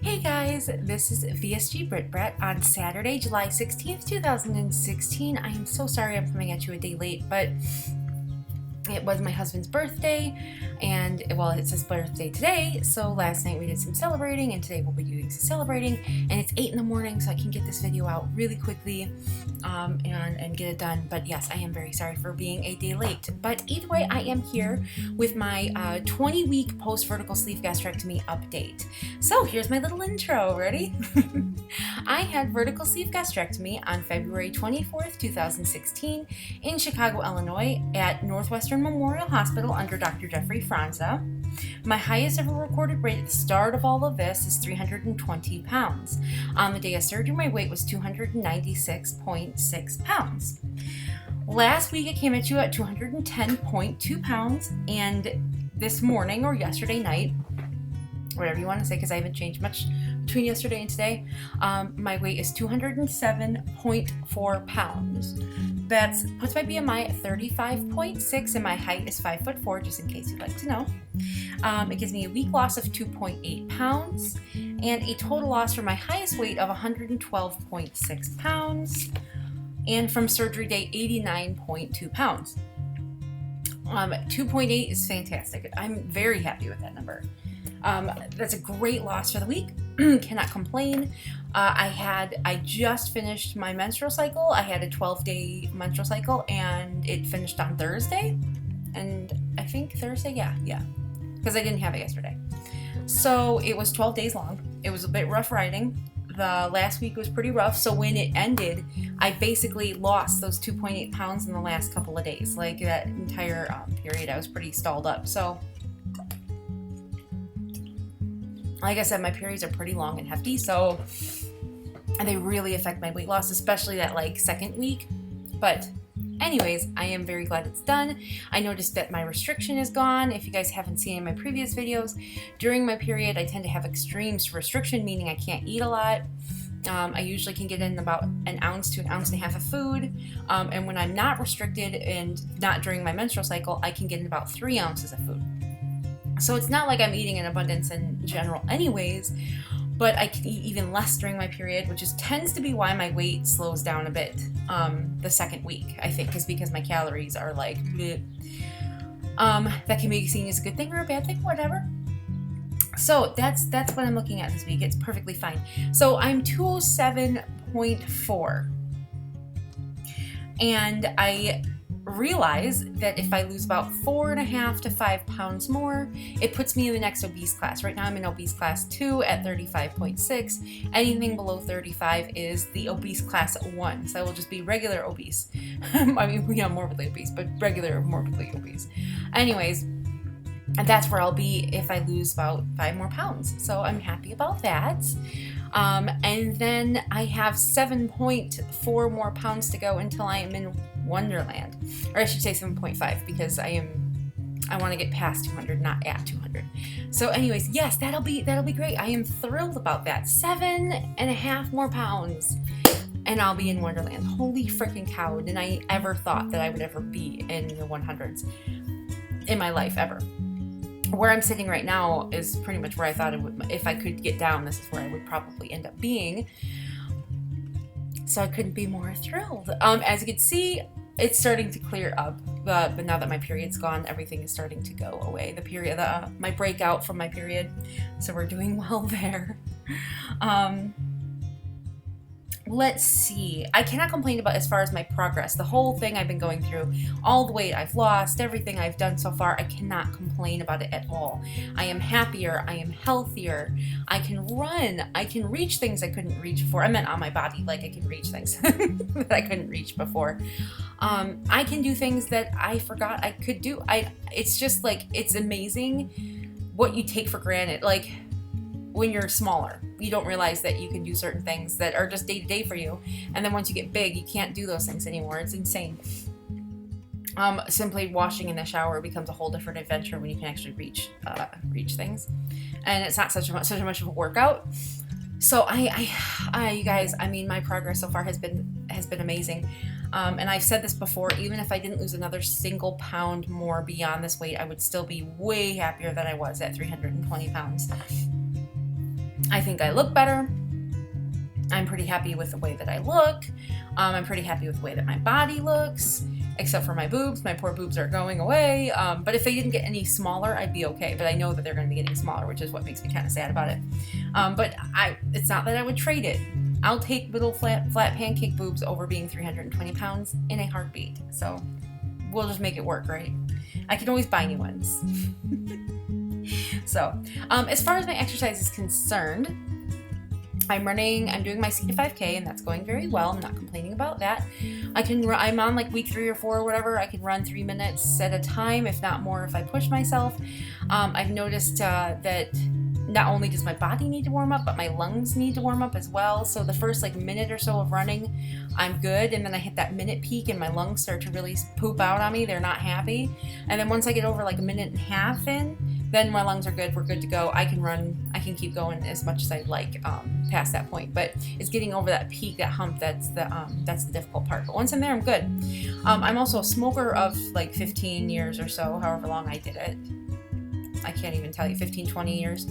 Hey guys, this is Vsgbrittbratt on Saturday, July 16th, 2016. I am so sorry I'm coming at you a day late, but it was my husband's birthday, and well, it's his birthday today, so last night we did some celebrating, and today we'll be doing some celebrating, and it's 8 in the morning, so I can get this video out really quickly and get it done. But yes, I am very sorry for being a day late, but either way, I am here with my 20-week post-vertical sleeve gastrectomy update. So here's my little intro. Ready? I had vertical sleeve gastrectomy on February 24th, 2016 in Chicago, Illinois at Northwestern Memorial Hospital under Dr. Jeffrey Fronza. My highest ever recorded weight at the start of all of this is 320 pounds. On the day of surgery, my weight was 296.6 pounds. Last week, I came at you at 210.2 pounds, and this morning or yesterday night, whatever you want to say, because I haven't changed much between yesterday and today, my weight is 207.4 pounds. That puts my BMI at 35.6 and my height is 5'4", just in case you'd like to know. It gives me a week loss of 2.8 pounds and a total loss for my highest weight of 112.6 pounds, and from surgery day 89.2 pounds. 2.8 is fantastic. I'm very happy with that number. That's a great loss for the week. Cannot complain. I just finished my menstrual cycle. I had a 12-day menstrual cycle, and it finished on Thursday. And I think Thursday, yeah, because I didn't have it yesterday. So it was 12 days long. It was a bit rough riding. The last week was pretty rough. So when it ended, I basically lost those 2.8 pounds in the last couple of days. Like that entire period, I was pretty stalled up. So like I said, my periods are pretty long and hefty, so they really affect my weight loss, especially that second week. But anyways, I am very glad it's done. I noticed that my restriction is gone. If you guys haven't seen in my previous videos, during my period, I tend to have extreme restriction, meaning I can't eat a lot. I usually can get in about an ounce to an ounce and a half of food. And when I'm not restricted and not during my menstrual cycle, I can get in about 3 ounces of food. So it's not like I'm eating in abundance in general anyways, but I can eat even less during my period, which tends to be why my weight slows down a bit the second week, I think, is because my calories are bleh. That can be seen as a good thing or a bad thing, whatever. So that's what I'm looking at this week. It's perfectly fine. So I'm 207.4, and I realize that if I lose about 4.5 to 5 pounds more, it puts me in the next obese class. Right now I'm in obese class 2 at 35.6. Anything below 35 is the obese class 1. So I will just be regular obese. I mean, morbidly obese, but regular morbidly obese. Anyways, and that's where I'll be if I lose about 5 more pounds. So I'm happy about that. And then I have 7.4 more pounds to go until I am in Wonderland, or I should say 7.5, because I want to get past 200, not at 200. So anyways, yes, that'll be great. I am thrilled about that. 7.5 more pounds and I'll be in Wonderland. Holy freaking cow, did I ever thought that I would ever be in the 100s in my life ever. Where I'm sitting right now is pretty much where I thought it would. If I could get down, this is where I would probably end up being. So I couldn't be more thrilled. As you can see, it's starting to clear up. But now that my period's gone, everything is starting to go away. My breakout from my period. So we're doing well there. Let's see. I cannot complain about as far as my progress. The whole thing I've been going through, all the weight I've lost, everything I've done so far, I cannot complain about it at all. I am happier. I am healthier. I can run. I can reach things I couldn't reach before. I meant on my body, I can reach things that I couldn't reach before. I can do things that I forgot I could do. It's just it's amazing what you take for granted. When you're smaller, you don't realize that you can do certain things that are just day to day for you. And then once you get big, you can't do those things anymore. It's insane. Simply washing in the shower becomes a whole different adventure when you can actually reach things. And it's not such much of a workout. So you guys, my progress so far has been amazing. And I've said this before, even if I didn't lose another single pound more beyond this weight, I would still be way happier than I was at 320 pounds. I think I look better. I'm pretty happy with the way that I look. I'm pretty happy with the way that my body looks, except for my boobs. My poor boobs are going away. But if they didn't get any smaller, I'd be okay. But I know that they're going to be getting smaller, which is what makes me kind of sad about it. But it's not that I would trade it. I'll take little flat pancake boobs over being 320 pounds in a heartbeat. So we'll just make it work, right? I can always buy new ones. So as far as my exercise is concerned, I'm doing my C to 5K, and that's going very well. I'm not complaining about that. I'm on like week 3 or 4 or whatever. I can run 3 minutes at a time, if not more, if I push myself. I've noticed that not only does my body need to warm up, but my lungs need to warm up as well. So the first like minute or so of running, I'm good. And then I hit that minute peak and my lungs start to really poop out on me. They're not happy. And then once I get over like a minute and a half in, then my lungs are good. We're good to go. I can run. I can keep going as much as I'd like past that point. But it's getting over that peak, that hump. That's the difficult part. But once I'm there, I'm good. I'm also a smoker of like 15 years or so, however long I did it. I can't even tell you, 15, 20 years.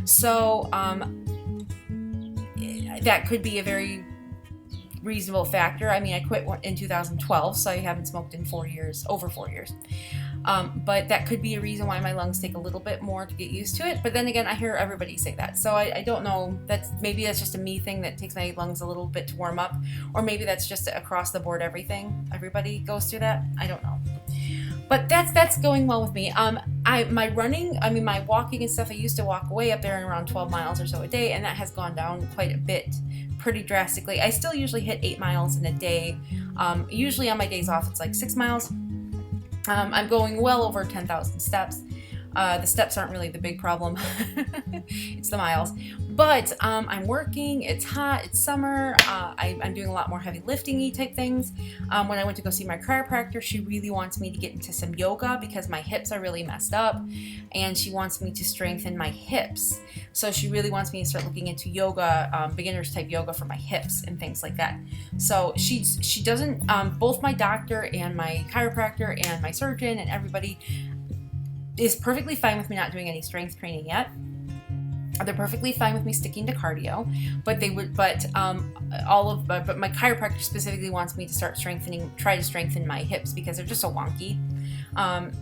So that could be a very reasonable factor. I mean, I quit in 2012, so I haven't smoked in 4 years, over 4 years. But that could be a reason why my lungs take a little bit more to get used to it. But then again, I hear everybody say that. So I don't know. Maybe that's just a me thing that takes my lungs a little bit to warm up. Or maybe that's just across the board everything. Everybody goes through that. I don't know. But that's going well with me. My walking and stuff, I used to walk way up there around 12 miles or so a day, and that has gone down quite a bit, pretty drastically. I still usually hit 8 miles in a day. Usually on my days off, it's like 6 miles. I'm going well over 10,000 steps. The steps aren't really the big problem. It's the miles. But I'm working. It's hot. It's summer. I'm doing a lot more heavy lifting-y type things. When I went to go see my chiropractor, she really wants me to get into some yoga because my hips are really messed up, and she wants me to strengthen my hips. So she really wants me to start looking into yoga, beginners type yoga for my hips and things like that. So she doesn't. Both my doctor and my chiropractor and my surgeon and everybody is perfectly fine with me not doing any strength training yet. They're perfectly fine with me sticking to cardio, but my chiropractor specifically wants me to try to strengthen my hips because they're just so wonky.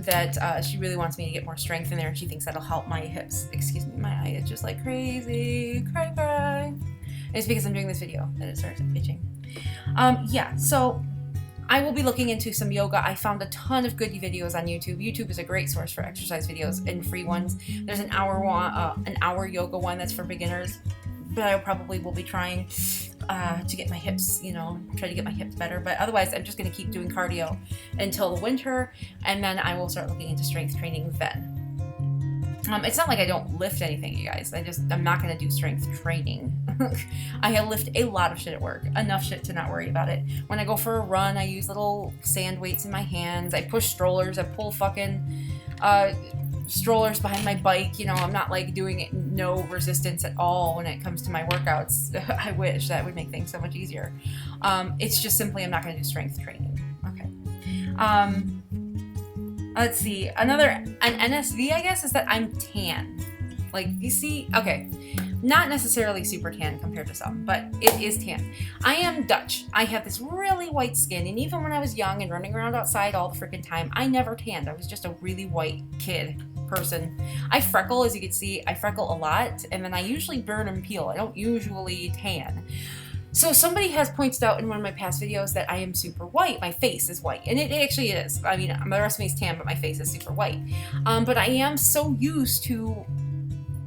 That she really wants me to get more strength in there, and she thinks that'll help my hips. Excuse me, my eye is just like crazy. Cry. And it's because I'm doing this video that it starts itching. So I will be looking into some yoga. I found a ton of good videos on YouTube. YouTube is a great source for exercise videos and free ones. There's an hour yoga one that's for beginners, but I probably will be trying to get my hips, try to get my hips better. But otherwise, I'm just going to keep doing cardio until the winter, and then I will start looking into strength training then. It's not like I don't lift anything, you guys. I'm not going to do strength training. I lift a lot of shit at work. Enough shit to not worry about it. When I go for a run, I use little sand weights in my hands. I push strollers. I pull fucking strollers behind my bike. I'm not like doing it no resistance at all when it comes to my workouts. I wish that would make things so much easier. It's just simply I'm not going to do strength training. Okay. Let's see. An NSV, I guess, is that I'm tan. Like, you see? Okay. Not necessarily super tan compared to some, but it is tan. I am Dutch. I have this really white skin, and even when I was young and running around outside all the freaking time, I never tanned. I was just a really white person. I freckle, as you can see. I freckle a lot, and then I usually burn and peel. I don't usually tan. So somebody has pointed out in one of my past videos that I am super white. My face is white, and it actually is. I mean, the rest of me is tan, but my face is super white. But I am so used to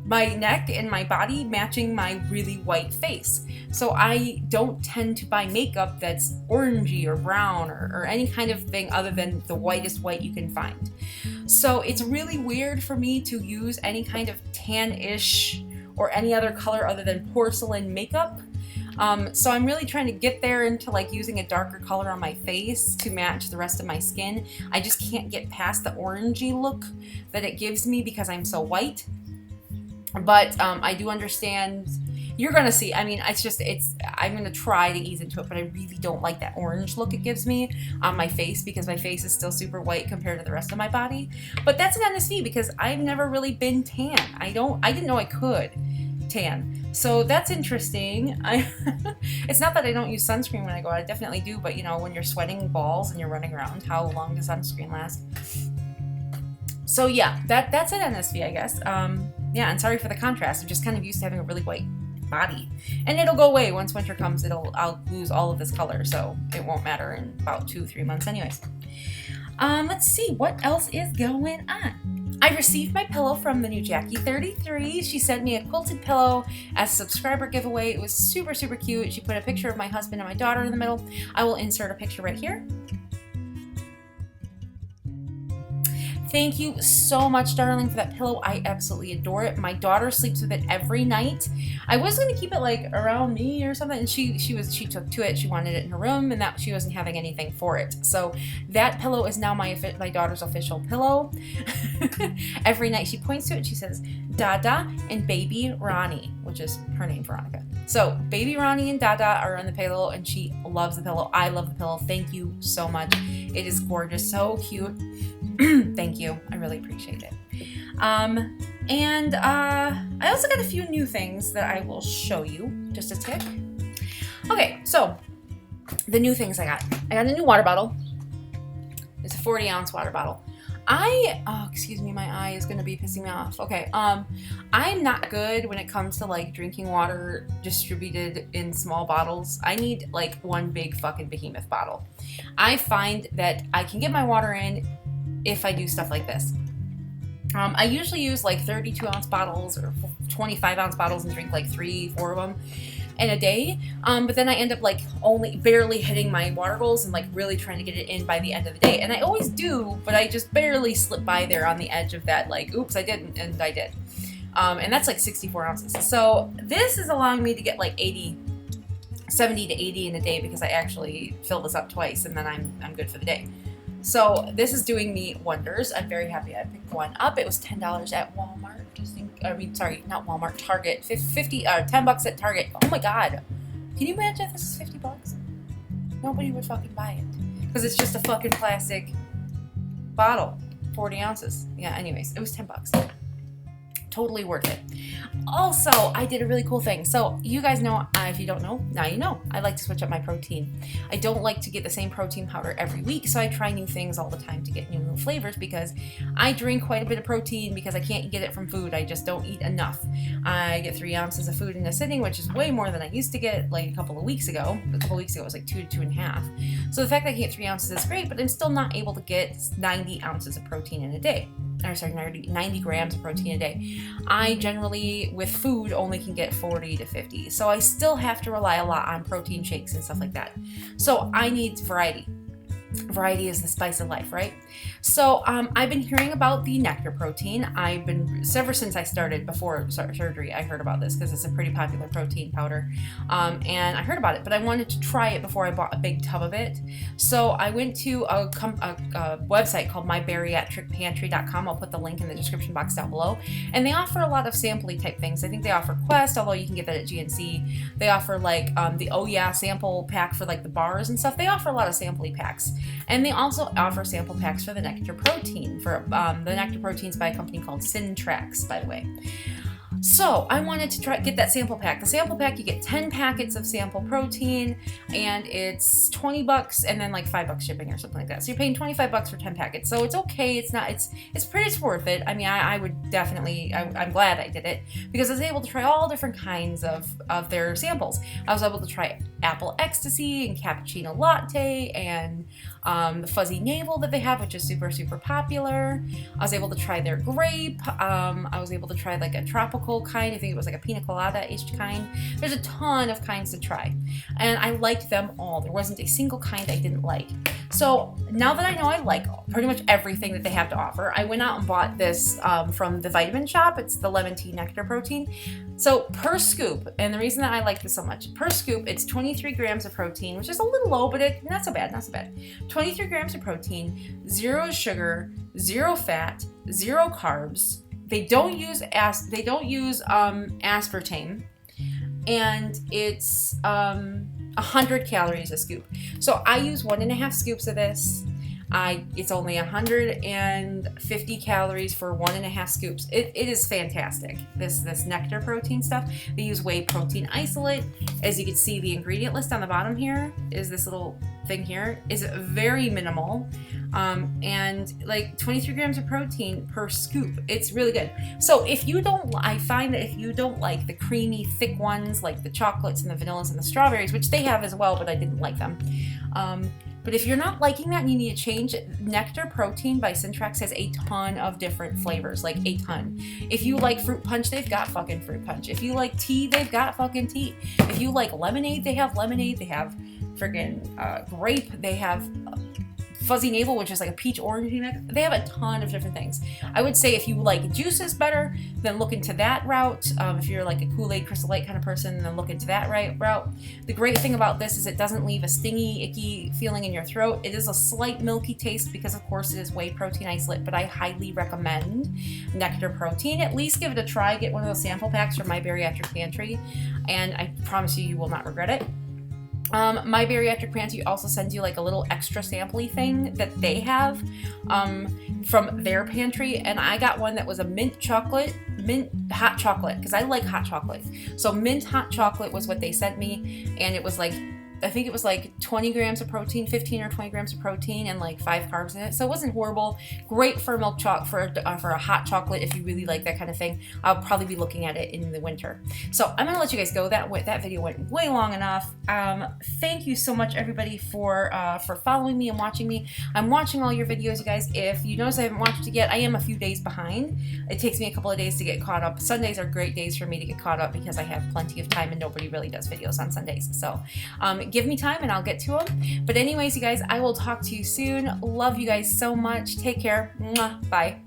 my neck and my body matching my really white face. So I don't tend to buy makeup that's orangey or brown or any kind of thing other than the whitest white you can find. So it's really weird for me to use any kind of tan-ish or any other color other than porcelain makeup. So I'm really trying to get there into like using a darker color on my face to match the rest of my skin. I just can't get past the orangey look that it gives me because I'm so white. But I do understand. You're gonna see. I mean, I'm gonna try to ease into it, but I really don't like that orange look it gives me on my face because my face is still super white compared to the rest of my body. But that's an NSV because I've never really been tan. I didn't know I could tan. So that's interesting. It's not that I don't use sunscreen when I go out. I definitely do, but you know, when you're sweating balls and you're running around, how long does sunscreen last? So yeah, that's an NSV, I guess. Yeah, and sorry for the contrast. I'm just kind of used to having a really white body, and it'll go away once winter comes. I'll lose all of this color, so it won't matter in about 2-3 months, anyways. Let's see what else is going on. I received my pillow from the new Jackie33. She sent me a quilted pillow as a subscriber giveaway. It was super, super cute. She put a picture of my husband and my daughter in the middle. I will insert a picture right here. Thank you so much, darling, for that pillow. I absolutely adore it. My daughter sleeps with it every night. I was going to keep it like around me or something, and she took to it. She wanted it in her room, and that she wasn't having anything for it. So that pillow is now my daughter's official pillow. Every night she points to it. She says Dada and Baby Ronnie, which is her name, Veronica. So Baby Ronnie and Dada are on the pillow, and she loves the pillow. I love the pillow. Thank you so much. It is gorgeous, so cute. Thank you. I really appreciate it. And I also got a few new things that I will show you. Just a tick. Okay, so the new things I got a new water bottle. It's a 40-ounce water bottle. Oh, excuse me, my eye is going to be pissing me off. Okay, I'm not good when it comes to like drinking water distributed in small bottles. I need like one big fucking behemoth bottle. I find that I can get my water in if I do stuff like this. I usually use like 32-ounce bottles or 25-ounce bottles and drink like 3-4 of them in a day. But then I end up like only barely hitting my water goals and like really trying to get it in by the end of the day. And I always do, but I just barely slip by there on the edge of that, like, oops, I didn't, and I did. And that's like 64 ounces. So this is allowing me to get like 70 to 80 in a day because I actually fill this up twice and then I'm good for the day. So this is doing me wonders. I'm very happy I picked one up. It was $10 at Walmart. Not Walmart, Target. 10 bucks at Target. Oh my God. Can you imagine if this is 50 bucks? Nobody would fucking buy it. Because it's just a fucking plastic bottle. 40 ounces. Yeah, anyways, it was 10 bucks. Totally worth it. Also, I did a really cool thing. So you guys know, if you don't know, now you know. I like to switch up my protein. I don't like to get the same protein powder every week, so I try new things all the time to get new flavors because I drink quite a bit of protein because I can't get it from food. I just don't eat enough. I get 3 ounces of food in a sitting, which is way more than I used to get like a couple of weeks ago. A couple of weeks ago it was like 2 to 2.5. So the fact that I get 3 ounces is great, but I'm still not able to get 90 ounces of protein in a day. 90 grams of protein a day. I generally, with food, only can get 40 to 50. So I still have to rely a lot on protein shakes and stuff like that. So I need variety. Variety is the spice of life, right? So I've been hearing about the nectar protein. Ever since I started before surgery, I heard about this because it's a pretty popular protein powder. And I heard about it, but I wanted to try it before I bought a big tub of it. So I went to a website called MyBariatricPantry.com. I'll put the link in the description box down below. And they offer a lot of sample-y type things. I think they offer Quest, although you can get that at GNC. They offer like the Oh Yeah sample pack for like the bars and stuff. They offer a lot of sample-y packs. And they also offer sample packs for the nectar protein. For the nectar proteins by a company called Syntrax, by the way. So I wanted to get that sample pack. The sample pack, you get 10 packets of sample protein, and it's 20 bucks, and then like $5 shipping or something like that. So you're paying 25 bucks for 10 packets. So it's okay. It's worth it. I mean, I would definitely. I'm glad I did it because I was able to try all different kinds of their samples. I was able to try apple ecstasy and cappuccino latte and the fuzzy navel that they have, which is super, super popular. I was able to try their grape. I was able to try like a tropical kind. I think it was like a pina colada-ish kind. There's a ton of kinds to try. And I liked them all. There wasn't a single kind I didn't like. So now that I know I like pretty much everything that they have to offer, I went out and bought this from the Vitamin Shop. It's the lemon tea nectar protein. So per scoop, and the reason that I like this so much, per scoop, it's 23 grams of protein, which is a little low, but not so bad. 23 grams of protein, 0 sugar, 0 fat, 0 carbs. They don't use aspartame, and it's 100 calories a scoop. So I use 1.5 scoops of this. It's only 150 calories for 1.5 scoops. It is fantastic. This nectar protein stuff. They use whey protein isolate. As you can see, the ingredient list on the bottom here is this little thing here. Is very minimal, and like 23 grams of protein per scoop. It's really good. So if you don't, I find that if you don't like the creamy, thick ones like the chocolates and the vanillas and the strawberries, which they have as well, but I didn't like them. But if you're not liking that and you need to change, Nectar Protein by Syntrax has a ton of different flavors, like a ton. If you like fruit punch, they've got fucking fruit punch. If you like tea, they've got fucking tea. If you like lemonade, they have lemonade. They have friggin' grape. They have fuzzy navel, which is like a peach orange mix. They have a ton of different things. I would say if you like juices better, then look into that route. If you're like a Kool-Aid, Crystal Light kind of person, then look into that route. The great thing about this is it doesn't leave a stingy, icky feeling in your throat. It is a slight milky taste because of course it is whey protein isolate, but I highly recommend Nectar Protein. At least give it a try. Get one of those sample packs from My Bariatric Pantry, and I promise you, you will not regret it. My Bariatric Pantry also sends you like a little extra sample-y thing that they have from their pantry, and I got one that was a mint hot chocolate, because I like hot chocolate. So mint hot chocolate was what they sent me, and it was like, I think it was like 20 grams of protein, 15 or 20 grams of protein, and like 5 carbs in it. So it wasn't horrible. Great for milk for a hot chocolate if you really like that kind of thing. I'll probably be looking at it in the winter. So I'm gonna let you guys go. That video went way long enough. Thank you so much everybody for following me and watching me. I'm watching all your videos, you guys. If you notice I haven't watched it yet, I am a few days behind. It takes me a couple of days to get caught up. Sundays are great days for me to get caught up because I have plenty of time and nobody really does videos on Sundays. So give me time and I'll get to them. But anyways, you guys, I will talk to you soon. Love you guys so much. Take care. Mwah. Bye.